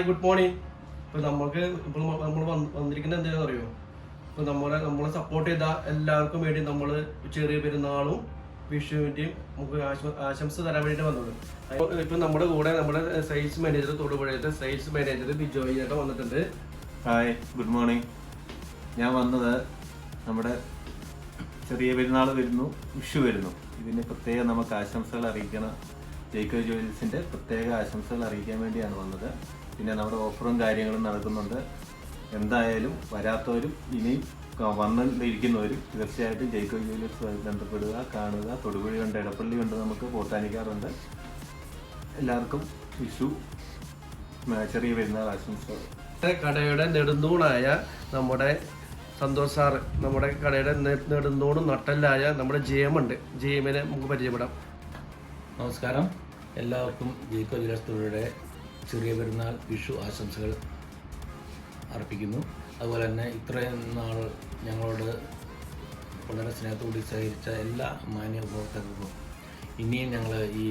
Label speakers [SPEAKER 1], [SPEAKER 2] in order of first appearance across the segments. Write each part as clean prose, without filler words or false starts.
[SPEAKER 1] Good morning. ഇപ്പൊ നമ്മൾക്ക് ഇപ്പോൾ നമ്മൾ വന്നിരിക്കുന്നത് എന്താണെന്ന് അറിയോ? ഇപ്പൊ നമ്മളെ സപ്പോർട്ട് ചെയ്ത എല്ലാവർക്കും വേണ്ടി നമ്മൾ ചെറിയ പെരുന്നാളും വിഷുവിന്റെയും നമുക്ക് ആശംസ തരാൻ വേണ്ടി വന്നത്. ഇപ്പൊ നമ്മുടെ കൂടെ നമ്മുടെ സെയിൽസ് മാനേജർ, തൊടുപുഴയത്തെ സെയിൽസ് മാനേജർ ബിജോയ് ചേട്ടൻ വന്നിട്ടുണ്ട്.
[SPEAKER 2] Hi, good morning. ഞാൻ വന്നത് നമ്മുടെ ചെറിയ പെരുന്നാൾ വരുന്നു, വിഷു വരുന്നു. ഇതിന് പ്രത്യേക നമുക്ക് ആശംസകൾ അറിയിക്കണം. ജയ്ക്കോ ജ്വല്ലറീസിൻ്റെ പ്രത്യേക ആശംസകൾ അറിയിക്കാൻ വേണ്ടിയാണ് വന്നത്. പിന്നെ നമ്മുടെ ഓഫറും കാര്യങ്ങളും നടക്കുന്നുണ്ട്. എന്തായാലും വരാത്തവരും ഇനിയും വന്നിരിക്കുന്നവരും തീർച്ചയായിട്ടും ജയ്ക്കോ ജ്വല്ലറീസുമായി ബന്ധപ്പെടുക, കാണുക. തൊടുപുഴയുണ്ട്, ഇടപ്പള്ളിയുണ്ട്, നമുക്ക് പോത്താനിക്കാറുണ്ട്. എല്ലാവർക്കും വിഷു ചെറിയ പെരുന്നാൾ ആശംസകൾ.
[SPEAKER 1] കടയുടെ നെടുന്തൂണായ നമ്മുടെ സന്തോഷ് സാറ്, നമ്മുടെ കടയുടെ നെടുന്തൂണും നട്ടല്ലായ നമ്മുടെ ജെയിമുണ്ട്. ജെയിമിനെ നമുക്ക് പരിചയപ്പെടാം.
[SPEAKER 3] നമസ്കാരം. എല്ലാവർക്കും ജയ്ക്കോ ജ്വല്ലറീസിലൂടെ ചെറിയ പെരുന്നാൾ വിഷു ആശംസകൾ അർപ്പിക്കുന്നു. അതുപോലെ തന്നെ ഇത്രയും നാൾ ഞങ്ങളോട് വളരെ സ്നേഹത്തോടെ സഹകരിച്ച എല്ലാ മാന്യ ഉപഭോക്താക്കൾക്കും ഇനിയും ഞങ്ങൾ ഈ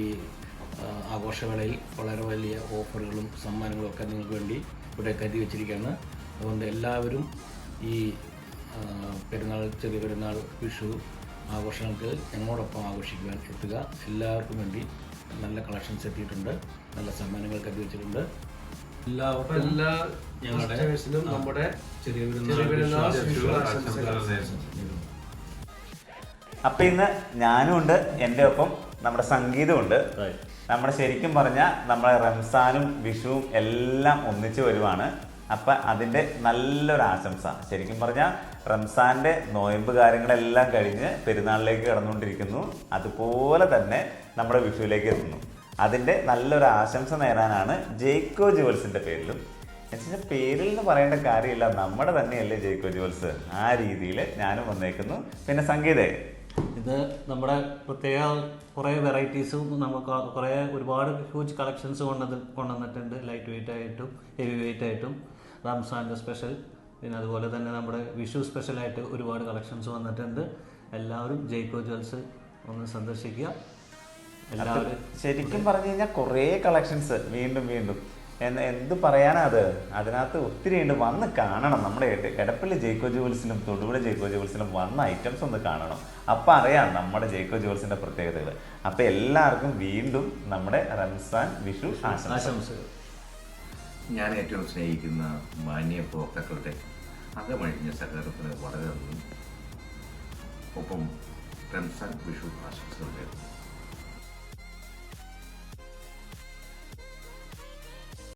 [SPEAKER 3] ആഘോഷവേളയിൽ വളരെ വലിയ ഓഫറുകളും സമ്മാനങ്ങളും ഒക്കെ നിങ്ങൾക്ക് വേണ്ടി ഇവിടെ കരുതി വെച്ചിരിക്കുകയാണ്. അതുകൊണ്ട് എല്ലാവരും ഈ പെരുന്നാൾ, ചെറിയ പെരുന്നാൾ, വിഷു ആഘോഷങ്ങൾക്ക് ഞങ്ങളോടൊപ്പം ആഘോഷിക്കുവാൻ എത്തുക. എല്ലാവർക്കും വേണ്ടി നല്ല കളക്ഷൻസ് എത്തിയിട്ടുണ്ട്, നല്ല സമ്മാനങ്ങൾ കരുതി വെച്ചിട്ടുണ്ട്.
[SPEAKER 1] എല്ലാ
[SPEAKER 3] ഞങ്ങളുടെ
[SPEAKER 1] നമ്മുടെ
[SPEAKER 3] ചെറിയ
[SPEAKER 4] അപ്പം ഇന്ന് ഞാനും ഉണ്ട്, എൻ്റെ ഒപ്പം നമ്മുടെ സംഗീതമുണ്ട്. നമ്മുടെ ശരിക്കും പറഞ്ഞാൽ നമ്മുടെ റംസാനും വിഷുവും എല്ലാം ഒന്നിച്ച് വരുവാണ്. അപ്പം അതിൻ്റെ നല്ലൊരു ആശംസ. ശരിക്കും പറഞ്ഞാൽ റംസാൻ്റെ നോയമ്പ് കാര്യങ്ങളെല്ലാം കഴിഞ്ഞ് പെരുന്നാളിലേക്ക് കടന്നുകൊണ്ടിരിക്കുന്നു. അതുപോലെ തന്നെ നമ്മുടെ വിഷുവിലേക്ക് എത്തുന്നു. അതിൻ്റെ നല്ലൊരു ആശംസ നേടാനാണ് ജയ്ക്കോ ജ്വൽസിൻ്റെ പേരിലും, എന്നുവെച്ചാൽ പേരിൽ എന്ന് പറയേണ്ട കാര്യമില്ല, നമ്മുടെ തന്നെയല്ലേ ജയ്ക്കോ ജ്വൽസ്. ആ രീതിയിൽ ഞാനും വന്നേക്കുന്നു. പിന്നെ സംഗീതേ,
[SPEAKER 5] ഇത് നമ്മുടെ പ്രത്യേക കുറേ വെറൈറ്റീസും നമുക്ക് ഒരുപാട് ഹ്യൂജ് കളക്ഷൻസ് കൊണ്ടുവന്നിട്ടുണ്ട്. ലൈറ്റ് വെയിറ്റ് ആയിട്ടും ഹെവി വെയിറ്റ് ആയിട്ടും റംസാൻ്റെ സ്പെഷ്യൽ, പിന്നെ അതുപോലെ തന്നെ നമ്മുടെ വിഷു സ്പെഷ്യലായിട്ട് ഒരുപാട് കളക്ഷൻസ് വന്നിട്ടുണ്ട്. എല്ലാവരും ജയ്ക്കോ ജ്വൽസ് ഒന്ന് സന്ദർശിക്കുക. എല്ലാവരും
[SPEAKER 4] ശരിക്കും പറഞ്ഞു കഴിഞ്ഞാൽ കുറേ കളക്ഷൻസ് വീണ്ടും വീണ്ടും എന്ത് പറയാനാ, അതിനകത്ത് ഒത്തിരി ഉണ്ട്. വന്ന് കാണണം. നമ്മുടെ എടപ്പള്ളി ജയ്ക്കോ ജ്വൽസിലും തൊടുപുഴ ജയ്ക്കോ ജ്വൽസിലും വന്ന ഐറ്റംസ് ഒന്ന് കാണണം. അപ്പം അറിയാം നമ്മുടെ ജയ്ക്കോ ജ്വൽസിൻ്റെ പ്രത്യേകതകൾ. അപ്പം എല്ലാവർക്കും വീണ്ടും നമ്മുടെ റംസാൻ വിഷു ആശംസകൾ.
[SPEAKER 6] ഞാൻ ഏറ്റവും സ്നേഹിക്കുന്ന മാന്യ ഉപഭോക്താക്കളുടെ അകമഴിഞ്ഞ സഹകരണത്തിന് വളരെ നന്ദി. ഒപ്പം റംസാൻ വിഷു ആശംസകൾ നേരുന്നു.